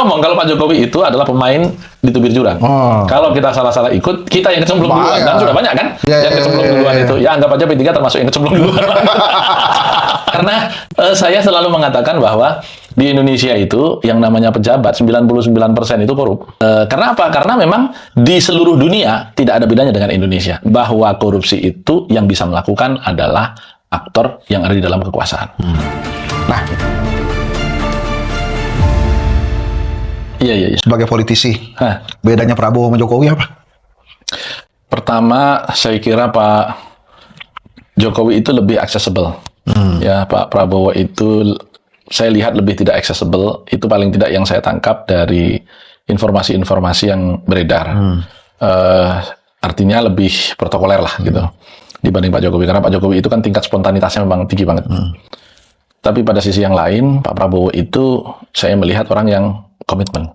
ngomong kalau Pak Jokowi itu adalah pemain di tubir jurang. Kalau kita salah-salah ikut, kita yang kecemplung duluan. Dan sudah banyak kan yang kecemplung duluan itu. Ya anggap aja P3 termasuk yang kecemplung duluan. Karena saya selalu mengatakan bahwa di Indonesia itu yang namanya pejabat 99% itu korup. Karena apa? Karena memang di seluruh dunia tidak ada bedanya dengan Indonesia. Bahwa korupsi itu yang bisa melakukan adalah aktor yang ada di dalam kekuasaan. Nah, iya. Sebagai politisi, bedanya Prabowo sama Jokowi apa? Pertama, saya kira Pak Jokowi itu lebih accessible. Ya, Pak Prabowo itu saya lihat lebih tidak accessible. Itu paling tidak yang saya tangkap dari informasi-informasi yang beredar. Artinya lebih protokoler lah gitu dibanding Pak Jokowi. Karena Pak Jokowi itu kan tingkat spontanitasnya memang tinggi banget. Tapi pada sisi yang lain, Pak Prabowo itu saya melihat orang yang komitmen.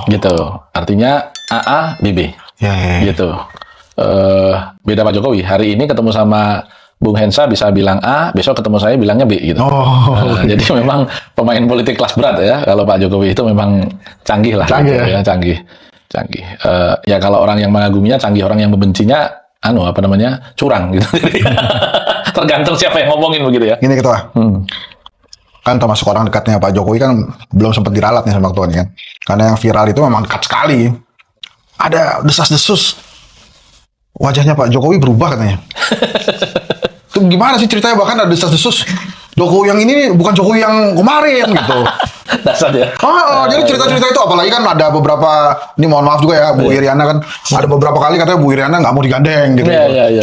Gitu. Artinya AA, BB. Gitu. Beda Pak Jokowi. Hari ini ketemu sama Bung Hensa bisa bilang A, besok ketemu saya bilangnya B gitu. Jadi memang pemain politik kelas berat ya. Kalau Pak Jokowi itu memang canggih lah. Canggih gitu, ya. Canggih. Ya kalau orang yang mengaguminya canggih, orang yang membencinya curang gitu. Tergantung siapa yang ngomongin begitu ya. Ini Ketua. Kan termasuk orang dekatnya Pak Jokowi kan belum sempat diralat nih sama Ketua nih kan. Karena yang viral itu memang dekat sekali. Ada desas-desus. Wajahnya Pak Jokowi berubah katanya. Itu gimana sih ceritanya? Bahkan ada desas-desus. Jokowi yang ini bukan Jokowi yang kemarin gitu. Dasar ya. Jadi cerita-cerita itu apalagi kan ada beberapa, ini mohon maaf juga ya Bu Iriana kan ada beberapa kali katanya Bu Iriana nggak mau digandeng gitu.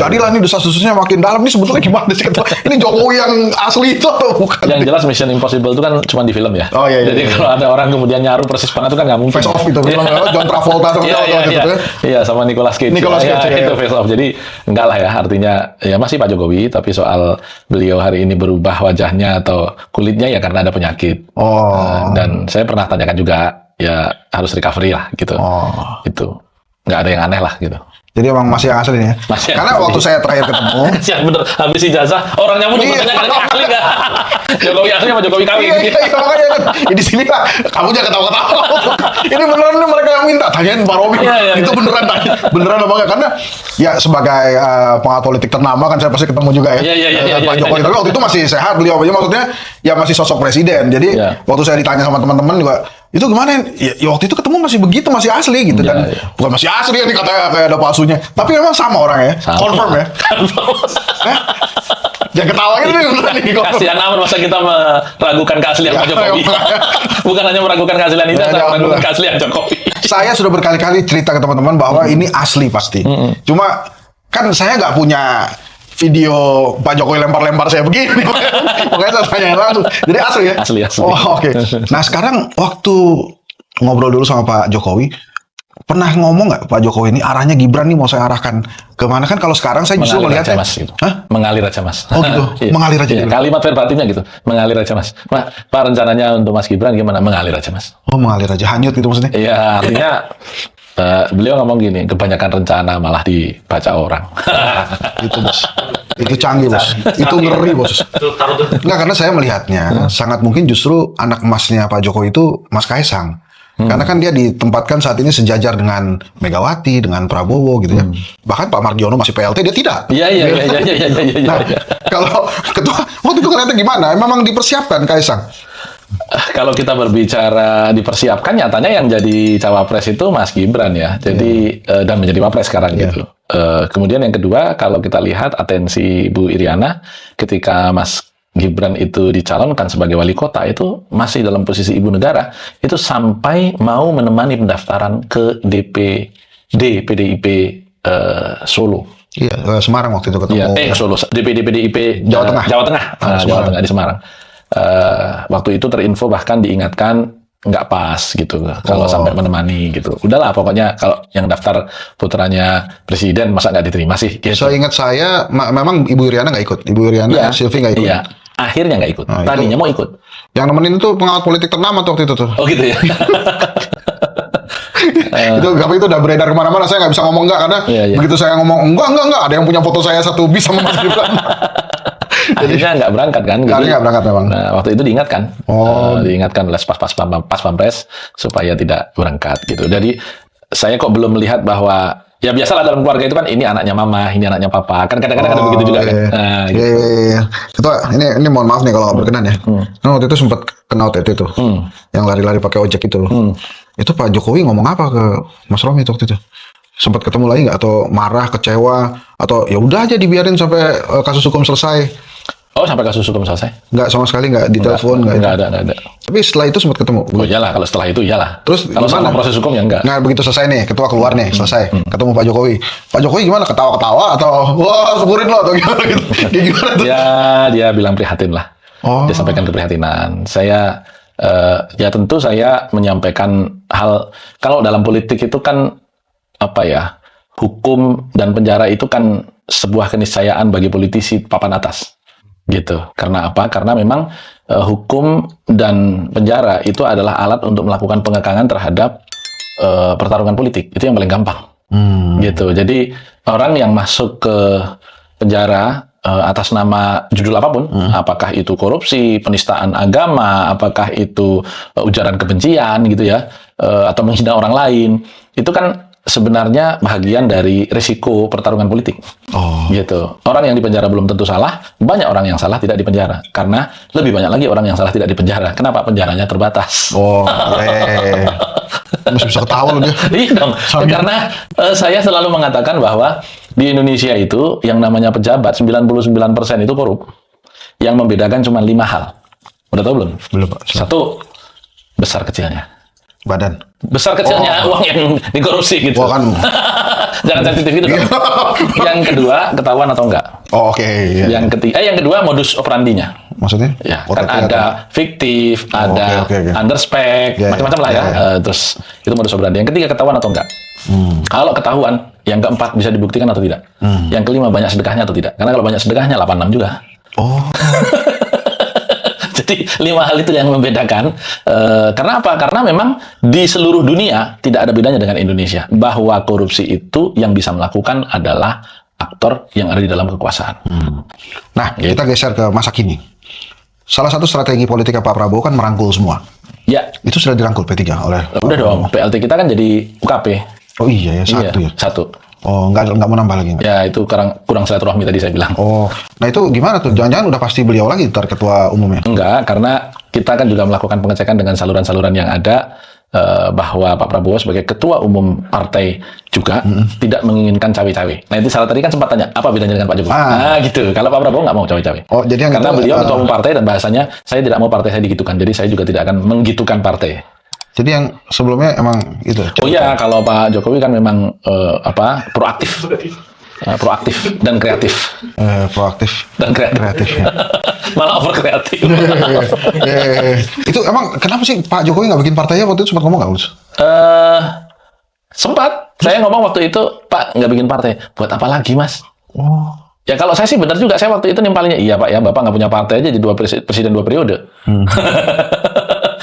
Jadilah ini desas-desusnya makin dalam. Ini sebetulnya gimana sih Ketua? Ini Jokowi yang asli itu atau bukan? Yang jelas Mission Impossible itu kan cuma di film ya. Jadi kalau ada orang kemudian nyaru persis banget itu kan nggak mungkin. Face Off itu film John Travolta sama Iya sama Nicolas Cage. Itu Face Off. Jadi enggak lah ya, artinya ya masih Pak Jokowi, tapi soal beliau hari ini berubah wajahnya atau kulitnya ya karena ada penyakit. Dan saya pernah tanyakan juga, ya harus recovery lah gitu. Itu nggak ada yang aneh lah gitu. Jadi emang masih yang asli ya. Karena waktu saya terakhir ketemu, yang bener habis ijazah orang nyamuk juga tanya asli nggak? Jokowi asli sama Jokowi kawin. Iya makanya kan. Di sini lah, kamu jangan ketawa-ketawa. Ini beneran nih mereka yang minta. Tanyain Pak Robi. Itu beneran apa enggak? Karena ya sebagai pengamat politik ternama kan saya pasti ketemu juga ya. Pak Jokowi. Tapi waktu itu masih sehat beliau. Maksudnya ya masih sosok presiden. Jadi waktu saya ditanya sama teman-teman juga, itu gimana? Ya waktu itu ketemu masih begitu, masih asli gitu dan bukan masih asli ya nih katanya kayak ada palsunya. Tapi memang sama orangnya, confirm ya. Jangan ketawa gitu nih. Kasihan amat masa kita meragukan keaslian Pak Jokowi. Bukan hanya meragukan keaslian itu, tapi meragukan keaslian Jokowi. Saya sudah berkali-kali cerita ke teman-teman bahwa ini asli pasti. Cuma kan saya nggak punya video Pak Jokowi lempar-lempar saya begini. Makanya saya tanyain langsung. Jadi asli ya? Asli. Oke. Nah sekarang waktu ngobrol dulu sama Pak Jokowi, pernah ngomong nggak Pak Jokowi ini arahnya Gibran nih mau saya arahkan kemana? Kan kalau sekarang saya justru melihatnya gitu. Mengalir aja Mas. Gitu. Mengalir aja. Kalimat verbatimnya gitu. Mengalir aja Mas. Pak rencananya untuk Mas Gibran gimana? Mengalir aja Mas. Mengalir aja. Hanyut gitu maksudnya? Iya artinya beliau ngomong gini, kebanyakan rencana malah dibaca orang. Itu bos. Itu canggih bos. Itu ngeri bos. Enggak, karena saya melihatnya sangat mungkin justru anak emasnya Pak Jokowi itu Mas Kaisang. Karena kan dia ditempatkan saat ini sejajar dengan Megawati, dengan Prabowo gitu ya. Bahkan Pak Mardiono masih PLT, dia tidak. Iya. Nah, kalau ketua waktu itu kelihatan gimana? Memang dipersiapkan Kaisang. Kalau kita berbicara dipersiapkan, nyatanya yang jadi cawapres itu Mas Gibran ya. Jadi dan menjadi wapres sekarang gitu. Kemudian yang kedua, kalau kita lihat atensi Bu Iriana ketika Mas Gibran itu dicalonkan sebagai wali kota itu masih dalam posisi ibu negara, itu sampai mau menemani pendaftaran ke DPD PDIP Solo. Iya, Semarang waktu itu ketemu. Solo, DPD PDIP Jawa Tengah. Jawa Tengah di Semarang. Waktu itu terinfo bahkan diingatkan nggak pas gitu kalau sampai menemani gitu. Udahlah pokoknya kalau yang daftar putranya presiden masa nggak diterima sih gitu. Ingat saya memang Ibu Iriana nggak ikut. Ibu Iriana, Silvi nggak ikut. Iya, akhirnya nggak ikut. Tadinya mau ikut. Yang nemenin itu pengawat politik ternama waktu itu tuh. Oh gitu ya. Tapi itu udah beredar kemana-mana. Saya nggak bisa ngomong enggak karena begitu saya ngomong enggak ada yang punya foto saya satu bis sama Mas Gibran. akhirnya nggak berangkat kan. Akhirnya nggak berangkat memang. Nah, waktu itu diingatkan. Diingatkan oleh pas pampres supaya tidak berangkat gitu. Jadi saya kok belum melihat bahwa ya biasalah dalam keluarga itu kan ini anaknya mama, ini anaknya papa. Kan kadang-kadang ada begitu juga kan. Nah, gitu. Iya. Ketua, ini mohon maaf nih kalau berkenan ya. Nah, waktu itu sempat kena OTT tuh. Yang lari-lari pakai ojek itu loh. Itu Pak Jokowi ngomong apa ke Mas Romi waktu itu? Sempat ketemu lagi nggak, atau marah, kecewa, atau ya udah aja dibiarin sampai kasus hukum selesai? Oh, sampai kasus hukum selesai? Nggak, sama sekali nggak ditelepon, nggak ada. Tapi setelah itu sempat ketemu? Oh iyalah, kalau setelah itu iyalah. Terus kalau sama proses hukum ya enggak. Nah, begitu selesai nih, ketua keluar nih, selesai, ketemu Pak Jokowi. Pak Jokowi gimana? Ketawa-ketawa atau wah syukurin lo atau gimana gitu? Gimana tuh? Ya, dia bilang prihatin lah. Dia sampaikan keprihatinan. Saya ya tentu saya menyampaikan hal, kalau dalam politik itu kan apa ya, hukum dan penjara itu kan sebuah keniscayaan bagi politisi papan atas gitu. Karena apa? Karena memang hukum dan penjara itu adalah alat untuk melakukan pengekangan terhadap pertarungan politik. Itu yang paling gampang gitu. Jadi orang yang masuk ke penjara atas nama judul apapun, apakah itu korupsi, penistaan agama, apakah itu ujaran kebencian gitu ya, atau menghina orang lain, itu kan sebenarnya bahagian dari risiko pertarungan politik. Gitu. Orang yang dipenjara belum tentu salah, banyak orang yang salah tidak dipenjara, karena lebih banyak lagi orang yang salah tidak dipenjara. Kenapa? Penjaranya terbatas. Masih bisa ketawa loh dia. Iya dong. Karena saya selalu mengatakan bahwa di Indonesia itu yang namanya pejabat 99% itu korup. Yang membedakan cuma 5 hal. Udah tahu belum? Belum, Pak. 1, besar kecilnya. Badan. Besar kecilnya uang yang dikorupsi gitu. Wah, kan. Jangan sensitif itu. Yang kedua, ketahuan atau enggak. Oke. Iya. Yang kedua, modus operandinya. Maksudnya? Ya, kan ada fiktif, ada underspec, macam-macam lah ya. Terus itu modus operandi. Yang ketiga, ketahuan atau enggak. Kalau ketahuan, yang keempat bisa dibuktikan atau tidak. Yang kelima, banyak sedekahnya atau tidak. Karena kalau banyak sedekahnya 86 juga. Jadi 5 hal itu yang membedakan. Karena apa? Karena memang di seluruh dunia tidak ada bedanya dengan Indonesia. Bahwa korupsi itu yang bisa melakukan adalah aktor yang ada di dalam kekuasaan. Nah, kita geser ke masa kini. Salah satu strategi politiknya Pak Prabowo kan merangkul semua. Ya. Itu sudah dirangkul P3 oleh... Udah dong, PLT kita kan jadi UKP. Oh iya ya, satu ya? Satu. Oh, nggak mau nambah lagi? Nggak? Ya, itu kurang silaturahmi tadi saya bilang. Oh, nah itu gimana tuh? Jangan-jangan udah pasti beliau lagi ntar ketua umumnya? Enggak, karena kita kan juga melakukan pengecekan dengan saluran-saluran yang ada, bahwa Pak Prabowo sebagai ketua umum partai juga tidak menginginkan cawe-cawe. Nah, itu salah tadi kan sempat tanya, apa bedanya dengan Pak Jokowi? Nah, gitu. Kalau Pak Prabowo nggak mau cawe-cawe. Oh, jadi yang karena itu, beliau ketua umum partai dan bahasanya, saya tidak mau partai saya digitukan. Jadi saya juga tidak akan menggitukan partai. Jadi yang sebelumnya emang itu. Oh iya, kalau Pak Jokowi kan memang proaktif. Proaktif dan kreatif. Proaktif dan kreatif. Ya. Malah over kreatif. Itu emang kenapa sih Pak Jokowi nggak bikin partainya waktu itu, sempat ngomong nggak, Gus? Sempat. Saya ngomong waktu itu, Pak nggak bikin partai. Buat apa lagi, Mas? Ya kalau saya sih benar juga. Saya waktu itu nimpalinnya, iya Pak ya, Bapak nggak punya partai aja jadi presiden 2 periode.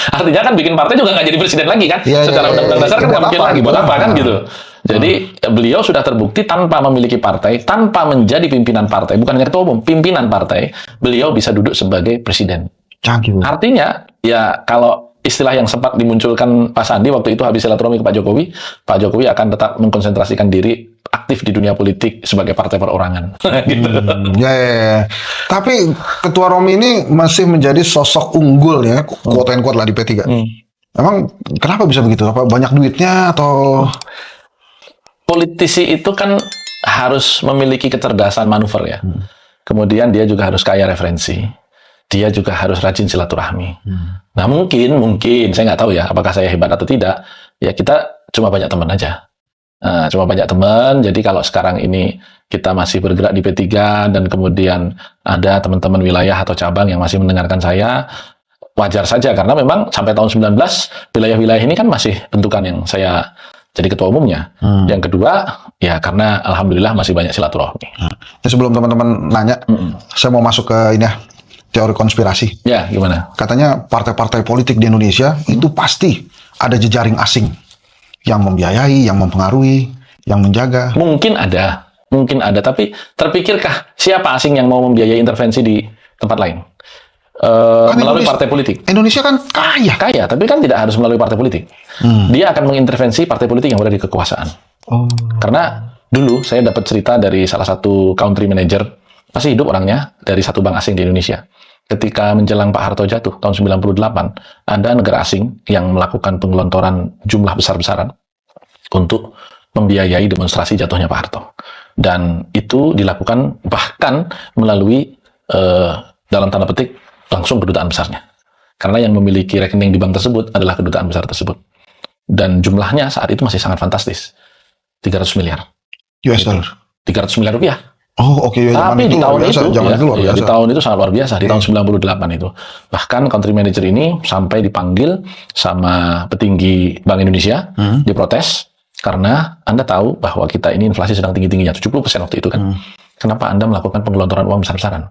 Artinya kan bikin partai juga nggak jadi presiden lagi kan? Secara undang-undang dasar kan nggak mungkin lagi. Buat apa kan gitu? Jadi beliau sudah terbukti tanpa memiliki partai, tanpa menjadi pimpinan partai, bukan hanya ketua umum, pimpinan partai, beliau bisa duduk sebagai presiden. Canggih. Artinya, ya kalau istilah yang sempat dimunculkan Pak Sandi waktu itu habis silaturahmi ke Pak Jokowi akan tetap mengkonsentrasikan diri aktif di dunia politik sebagai partai perorangan. Gitu. Tapi Ketua Romi ini masih menjadi sosok unggul ya, quote-unquote lah di P3. Emang kenapa bisa begitu? Apa banyak duitnya atau... Politisi itu kan harus memiliki kecerdasan manuver ya. Kemudian dia juga harus kaya referensi. Dia juga harus rajin silaturahmi. Nah mungkin saya nggak tahu ya apakah saya hebat atau tidak. Ya kita cuma banyak teman aja. Cuma banyak teman. Jadi kalau sekarang ini kita masih bergerak di P3 dan kemudian ada teman-teman wilayah atau cabang yang masih mendengarkan saya, wajar saja karena memang sampai tahun 19 wilayah-wilayah ini kan masih bentukan yang saya jadi ketua umumnya. Yang kedua, ya karena alhamdulillah masih banyak silaturahmi. Sebelum teman-teman nanya, saya mau masuk ke ini ya, teori konspirasi. Ya, gimana? Katanya partai-partai politik di Indonesia itu pasti ada jejaring asing yang membiayai, yang mempengaruhi, yang menjaga. Mungkin ada, tapi terpikirkah siapa asing yang mau membiayai intervensi di tempat lain. Kan Melalui Indonesia- partai politik. Indonesia kan kaya. Kaya, tapi kan tidak harus melalui partai politik. Dia akan mengintervensi partai politik yang berada di kekuasaan. Oh. Karena dulu saya dapat cerita dari salah satu country manager, masih hidup orangnya, dari satu bank asing di Indonesia. Ketika menjelang Pak Harto jatuh, tahun 98, ada negara asing yang melakukan penggelontoran jumlah besar-besaran untuk membiayai demonstrasi jatuhnya Pak Harto. Dan itu dilakukan bahkan melalui, dalam tanda petik, langsung kedutaan besarnya. Karena yang memiliki rekening di bank tersebut adalah kedutaan besar tersebut. Dan jumlahnya saat itu masih sangat fantastis. 300 miliar. US dollar. 300 miliar rupiah. Oh, oke. Zaman Tapi itu di luar tahun biasa. itu, Zaman itu luar di biasa. tahun itu sangat luar biasa. Di tahun 98 itu. Bahkan country manager ini sampai dipanggil sama petinggi Bank Indonesia, diprotes. Karena Anda tahu bahwa kita ini inflasi sedang tinggi-tingginya, 70% waktu itu kan. Kenapa Anda melakukan penggelontoran uang besar-besaran?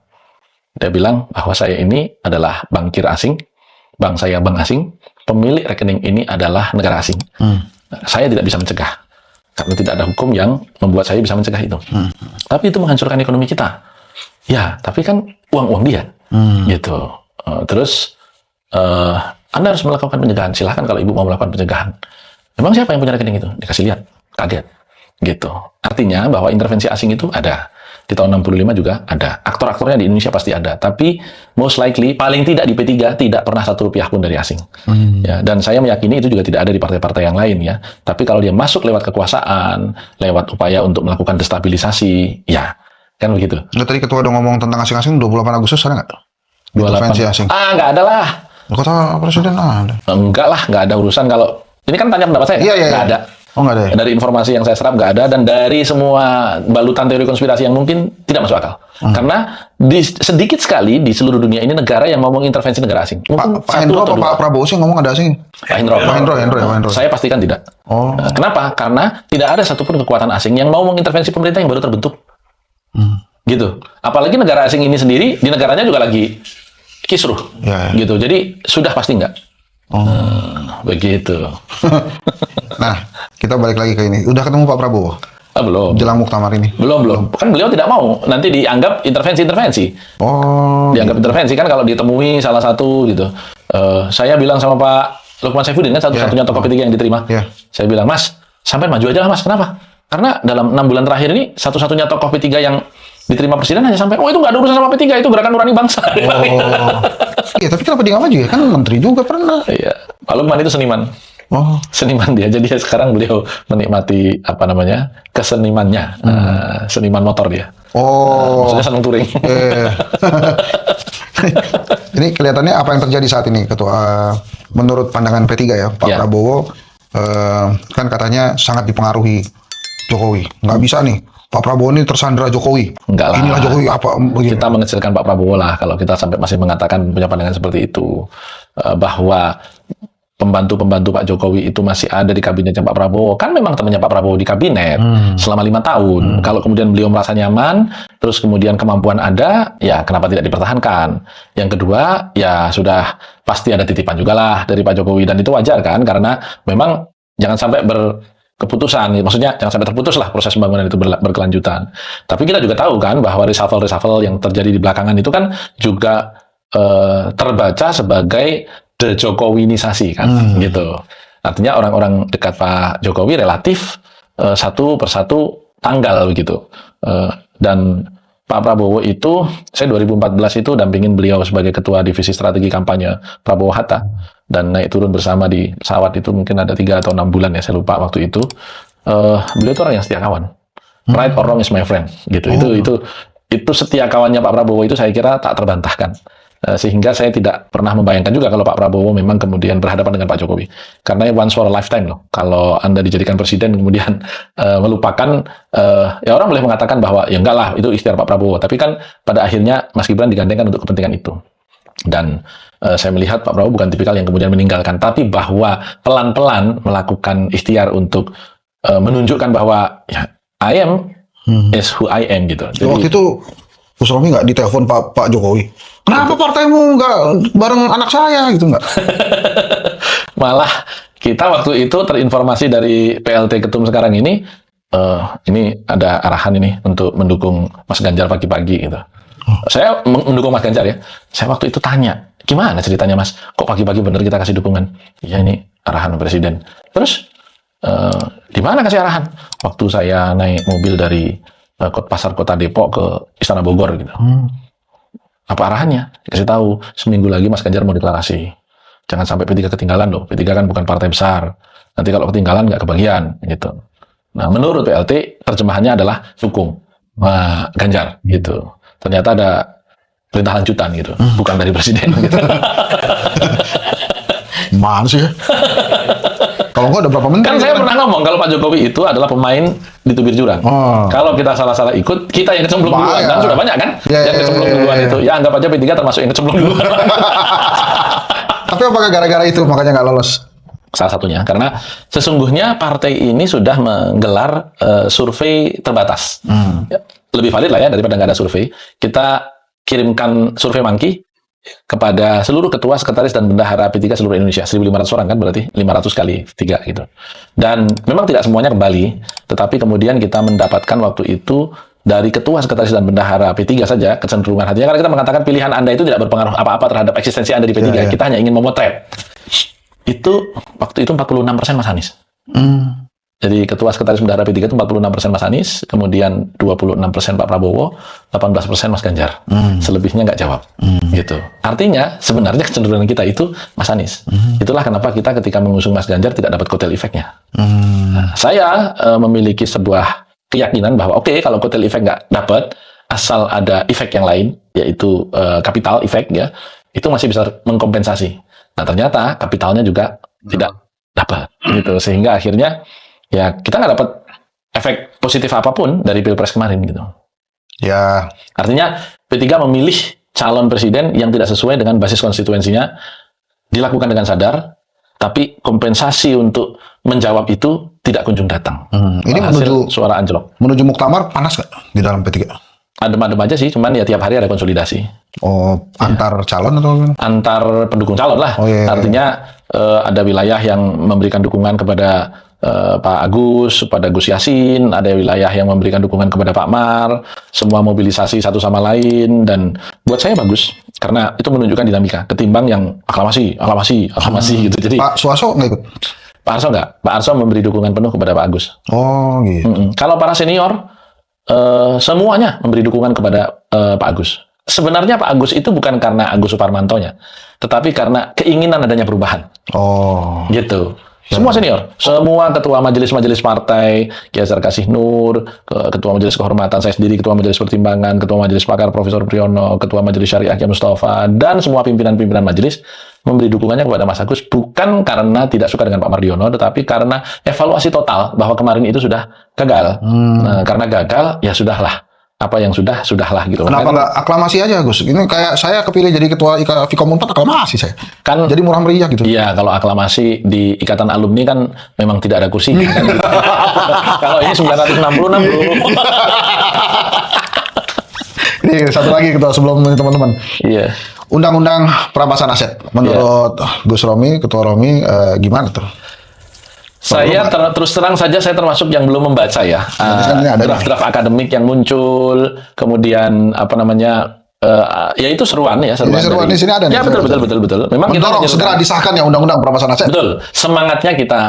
Dia bilang bahwa saya ini adalah bankir asing, bank saya bank asing, pemilik rekening ini adalah negara asing. Saya tidak bisa mencegah, karena tidak ada hukum yang membuat saya bisa mencegah itu. Tapi itu menghancurkan ekonomi kita. Ya, tapi kan uang-uang dia. Gitu. Terus, Anda harus melakukan pencegahan. Silahkan kalau Ibu mau melakukan pencegahan. Memang siapa yang punya rekening itu? Dikasih lihat. Kaget. Gitu. Artinya bahwa intervensi asing itu ada. Di tahun 65 juga ada. Aktor-aktornya di Indonesia pasti ada. Tapi most likely, paling tidak di P3, tidak pernah 1 rupiah pun dari asing. Ya, dan saya meyakini itu juga tidak ada di partai-partai yang lain ya. Tapi kalau dia masuk lewat kekuasaan, lewat upaya untuk melakukan destabilisasi, ya, kan begitu. Nggak, tadi ketua udah ngomong tentang asing-asing 28 Agustus ada nggak? 28. Intervensi asing. Nggak ada lah. Kata presiden ada. Enggak lah, nggak ada urusan kalau... Ini kan tanya pendapat saya. Iya, iya, Nggak iya. ada. Oh, nggak ada ya? Dari informasi yang saya serap nggak ada, dan dari semua balutan teori konspirasi yang mungkin tidak masuk akal. Karena sedikit sekali di seluruh dunia ini negara yang mau mengintervensi negara asing. Mungkin Pak Hendro apa Pak Prabowo sih ngomong ada asing? Pak Hendro. Pak Hendro. Saya pastikan tidak. Oh. Kenapa? Karena tidak ada satupun kekuatan asing yang mau mengintervensi pemerintah yang baru terbentuk. Gitu. Apalagi negara asing ini sendiri, di negaranya juga lagi kisruh. Ya. Gitu. Jadi sudah pasti enggak. Begitu. Nah, kita balik lagi ke ini. Udah ketemu Pak Prabowo? Belum. Jelang muktamar ini? Belum. Kan beliau tidak mau. Nanti dianggap intervensi. Oh. Dianggap intervensi kan kalau ditemui salah satu gitu. Saya bilang sama Pak Lukman Saifuddin kan satu-satunya tokoh P3 yang diterima. Yeah. Saya bilang, Mas, sampai maju aja lah Mas. Kenapa? Karena dalam 6 bulan terakhir ini satu-satunya tokoh P3 yang diterima presiden hanya sampai, oh itu nggak ada urusan sama P3, itu gerakan nurani bangsa. Oh. Iya, tapi kenapa dia nggak maju ya? Kan menteri juga pernah. Iya, Pak Lukman itu seniman. Oh. Seniman dia, jadi sekarang beliau menikmati kesenimannya, seniman motor dia. Oh. Maksudnya senang touring. Ini kelihatannya apa yang terjadi saat ini, Ketua? Menurut pandangan P3 ya, Pak Ya. Prabowo kan katanya sangat dipengaruhi Jokowi. Nggak bisa nih, Pak Prabowo ini tersandera Jokowi. Enggak lah. Inilah Jokowi apa begini. Kita mengecilkan Pak Prabowo lah kalau kita sampai masih mengatakan punya pandangan seperti itu. Bahwa pembantu-pembantu Pak Jokowi itu masih ada di kabinetnya Pak Prabowo. Kan memang temannya Pak Prabowo di kabinet selama 5 tahun. Kalau kemudian beliau merasa nyaman, terus kemudian kemampuan ada, ya kenapa tidak dipertahankan? Yang kedua, ya sudah pasti ada titipan juga lah dari Pak Jokowi. Dan itu wajar kan, karena memang jangan sampai berkeputusan. Maksudnya jangan sampai terputus lah proses pembangunan itu berkelanjutan. Tapi kita juga tahu kan bahwa reshuffle-reshuffle yang terjadi di belakangan itu kan juga terbaca sebagai de-Jokowinisasi kan, gitu. Artinya orang-orang dekat Pak Jokowi relatif satu persatu tanggal begitu. Dan Pak Prabowo itu, saya 2014 itu dampingin beliau sebagai ketua divisi strategi kampanye Prabowo Hatta, dan naik turun bersama di pesawat itu mungkin ada 3 atau 6 bulan ya, saya lupa waktu itu. Beliau itu orang yang setia kawan. Right or wrong is my friend, gitu. Itu setia kawannya Pak Prabowo itu saya kira tak terbantahkan. Sehingga saya tidak pernah membayangkan juga kalau Pak Prabowo memang kemudian berhadapan dengan Pak Jokowi. Karena once for a lifetime loh. Kalau Anda dijadikan presiden kemudian melupakan, ya orang boleh mengatakan bahwa ya enggak lah, itu ikhtiar Pak Prabowo. Tapi kan pada akhirnya Mas Gibran digandengkan untuk kepentingan itu. Dan saya melihat Pak Prabowo bukan tipikal yang kemudian meninggalkan, tapi bahwa pelan-pelan melakukan ikhtiar untuk menunjukkan bahwa ya, I am is who I am gitu. Jadi, Waktu itu Gus Romi nggak ditelepon Pak Jokowi. Kenapa partaimu nggak bareng anak saya gitu nggak? malah kita waktu itu terinformasi dari PLT Ketum sekarang ini ada arahan ini untuk mendukung Mas Ganjar pagi-pagi gitu. Saya mendukung Mas Ganjar ya. Saya waktu itu tanya, gimana ceritanya Mas? Kok pagi-pagi bener kita kasih dukungan? Iya ini arahan Presiden. Terus di mana kasih arahan? Waktu saya naik mobil dari pasar kota Depok ke Istana Bogor gitu. Apa arahannya? Dikasih tahu, seminggu lagi Mas Ganjar mau deklarasi. Jangan sampai P3 ketinggalan loh. P3 kan bukan partai besar. Nanti kalau ketinggalan nggak kebagian gitu. Nah, menurut PLT terjemahannya adalah dukung Ganjar gitu. Ternyata ada perintah lanjutan gitu, bukan dari presiden gitu. Mana sih ya? Kalau enggak ada berapa menteri? Kan saya pernah ngomong kalau Pak Jokowi itu adalah pemain di tubir jurang. Kalau kita salah-salah ikut, kita yang kecemplung duluan. Dan sudah banyak kan yang kecemplung duluan itu. Ya anggap aja P3 termasuk yang kecemplung duluan. Tapi apakah gara-gara itu makanya nggak lolos? Salah satunya, karena sesungguhnya partai ini sudah menggelar survei terbatas. Ya, lebih valid lah ya daripada nggak ada survei. Kita kirimkan survei Monkey kepada seluruh ketua, sekretaris, dan bendahara P3 seluruh Indonesia. 1.500 orang kan berarti 500 kali 3 gitu. Dan memang tidak semuanya kembali, tetapi kemudian kita mendapatkan waktu itu dari ketua, sekretaris, dan bendahara P3 saja kecenderungan hatinya, karena kita mengatakan pilihan Anda itu tidak berpengaruh apa-apa terhadap eksistensi Anda di P3. Kita hanya ingin memotret. Itu waktu itu 46% Mas Anies. Jadi ketua, sekretaris, bendahara P3 itu 46% Mas Anies, kemudian 26% Pak Prabowo, 18% Mas Ganjar. Selebihnya nggak jawab. Gitu. Artinya sebenarnya kecenderungan kita itu Mas Anies. Itulah kenapa kita ketika mengusung Mas Ganjar tidak dapat kotel efeknya. Nah, saya memiliki sebuah keyakinan bahwa oke, kalau kotel efek nggak dapat, asal ada efek yang lain, yaitu capital efek ya, itu masih bisa mengkompensasi. Nah ternyata kapitalnya juga tidak dapat, gitu. Sehingga akhirnya ya kita nggak dapat efek positif apapun dari Pilpres kemarin gitu. Ya. Artinya P3 memilih calon presiden yang tidak sesuai dengan basis konstituensinya, dilakukan dengan sadar, tapi kompensasi untuk menjawab itu tidak kunjung datang. Ini menuju suara anjlok. Menuju muktamar panas nggak di dalam P3? Adem-adem aja sih, cuman ya tiap hari ada konsolidasi. Antar calon atau gimana? Antar pendukung calon lah. Artinya ada wilayah yang memberikan dukungan kepada Pak Agus, pada Gus Yassin, ada wilayah yang memberikan dukungan kepada Pak Mar, semua mobilisasi satu sama lain, dan buat saya bagus, karena itu menunjukkan dinamika, ketimbang yang aklamasi gitu. Jadi Pak Suarso nggak ikut? Pak Arso nggak? Pak Arso memberi dukungan penuh kepada Pak Agus. Oh gitu. Kalau para senior, semuanya memberi dukungan kepada Pak Agus. Sebenarnya Pak Agus itu bukan karena Agus Suparmantonya, tetapi karena keinginan adanya perubahan. Gitu. Semua senior, semua ketua majelis-majelis partai, Kiai Hajar Kasih Nur, ketua majelis kehormatan saya sendiri, ketua majelis pertimbangan, ketua majelis pakar Profesor Priyono, ketua majelis syariah Kiai Mustafa, dan semua pimpinan-pimpinan majelis memberi dukungannya kepada Mas Agus bukan karena tidak suka dengan Pak Mardiono, tetapi karena evaluasi total bahwa kemarin itu sudah gagal. Nah, karena gagal, ya sudahlah. Apa yang sudahlah gitu. Kenapa nggak aklamasi aja, Gus? Ini kayak saya kepilih jadi ketua Vkom 4, aklamasi saya. Kan jadi murah meriah gitu. Iya, kalau aklamasi di Ikatan Alumni kan memang tidak ada kursi kan gitu. Kalau ini 966 bro. Ini satu lagi ketua sebelum teman-teman. Iya. Undang-undang perampasan aset. Menurut Gus Romi, Ketua Romi, gimana tuh? Saya terus terang saja saya termasuk yang belum membaca ya draft-draft akademik yang muncul, kemudian apa namanya ya itu seruan ya seruan di sini ada nih. Ya betul. Memang mendorong kita segera disahkan ya undang-undang perampasan aset. Betul. Semangatnya kita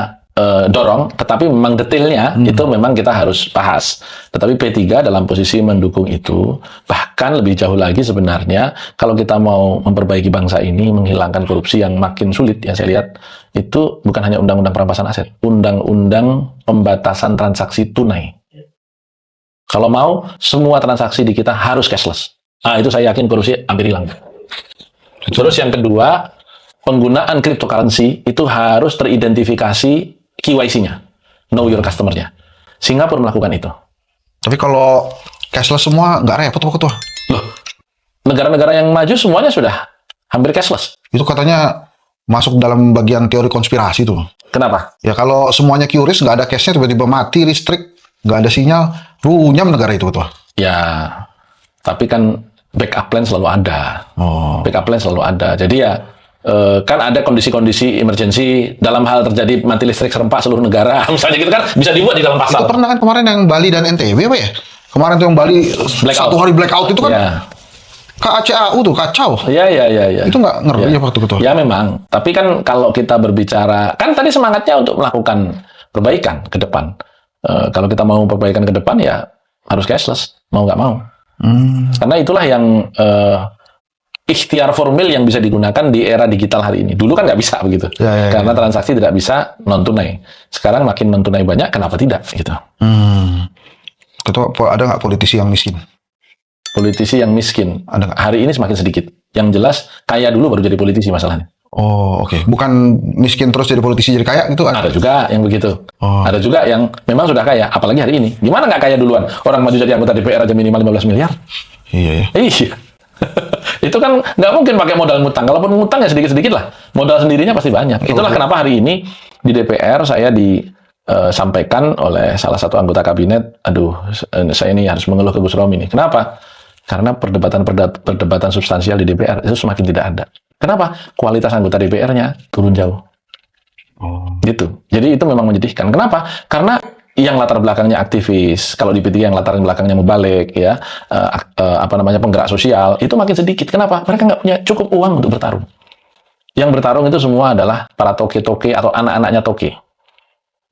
dorong, tetapi memang detailnya itu memang kita harus bahas. Tetapi P3 dalam posisi mendukung itu, bahkan lebih jauh lagi sebenarnya kalau kita mau memperbaiki bangsa ini, menghilangkan korupsi yang makin sulit ya saya lihat, itu bukan hanya undang-undang perampasan aset, undang-undang pembatasan transaksi tunai. Kalau mau semua transaksi di kita harus cashless. Itu saya yakin korupsi hampir hilang. Terus yang kedua, penggunaan cryptocurrency itu harus teridentifikasi KYC-nya, know your customer-nya. Singapura melakukan itu. Tapi kalau cashless semua nggak repot Pak Ketua? Loh, negara-negara yang maju semuanya sudah hampir cashless. Itu katanya masuk dalam bagian teori konspirasi tuh. Kenapa? Ya kalau semuanya QRIS, nggak ada cashnya, tiba-tiba mati listrik, nggak ada sinyal, runyam negara itu Ketua. Ya, tapi kan backup plan selalu ada. Backup plan selalu ada. Jadi ya, kan ada kondisi-kondisi emergency dalam hal terjadi mati listrik serempak seluruh negara misalnya gitu kan bisa dibuat di dalam pasal. Itu pernah kan kemarin yang Bali dan NTB apa ya? Kemarin tuh yang Bali blackout. 1 hari blackout itu kan KACAU tuh kacau. Iya. Itu nggak ngeri ya waktu ketua? Ya memang. Tapi kan kalau kita berbicara, kan tadi semangatnya untuk melakukan perbaikan ke depan. Kalau kita mau perbaikan ke depan ya harus cashless, mau nggak mau. Karena itulah yang ikhtiar formil yang bisa digunakan di era digital hari ini. Dulu kan nggak bisa begitu. Karena transaksi tidak bisa non-tunai. Sekarang makin non-tunai banyak, kenapa tidak? Gitu. Ketua, ada nggak politisi yang miskin? Politisi yang miskin Ada nggak? hari ini semakin sedikit. Yang jelas kaya dulu baru jadi politisi masalahnya. Oh, oke. Bukan miskin terus jadi politisi jadi kaya gitu? Ada juga yang begitu. Ada juga yang memang sudah kaya, apalagi hari ini. Gimana nggak kaya duluan? Orang maju jadi anggota DPR aja minimal 15 miliar. Iya ya. Iya. Itu kan nggak mungkin pakai modal ngutang. Kalaupun ngutang ya sedikit-sedikit lah. Modal sendirinya pasti banyak. Itulah kenapa hari ini di DPR saya disampaikan oleh salah satu anggota kabinet, saya ini harus mengeluh ke Gus Romi ini. Kenapa? Karena perdebatan substansial di DPR itu semakin tidak ada. Kenapa? Kualitas anggota DPR-nya turun jauh. Gitu. Jadi itu memang menyedihkan. Kenapa? Karena yang latar belakangnya aktivis, kalau di P3 yang latar belakangnya mubalik, ya, penggerak sosial, itu makin sedikit. Kenapa? Mereka nggak punya cukup uang untuk bertarung. Yang bertarung itu semua adalah para toke-toke atau anak-anaknya toke.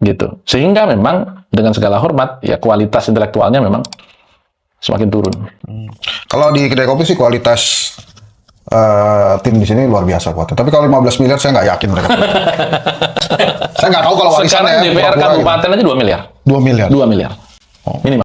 Gitu. Sehingga memang dengan segala hormat, ya kualitas intelektualnya memang semakin turun. Kalau di kedai kopi sih kualitas tim di sini luar biasa kuatnya. Tapi kalau 15 miliar saya nggak yakin mereka. Saya nggak tahu kalau warisan Sekarang ya. DPR kabupaten aja 2 miliar. 2 miliar. 2 miliar. Minimal.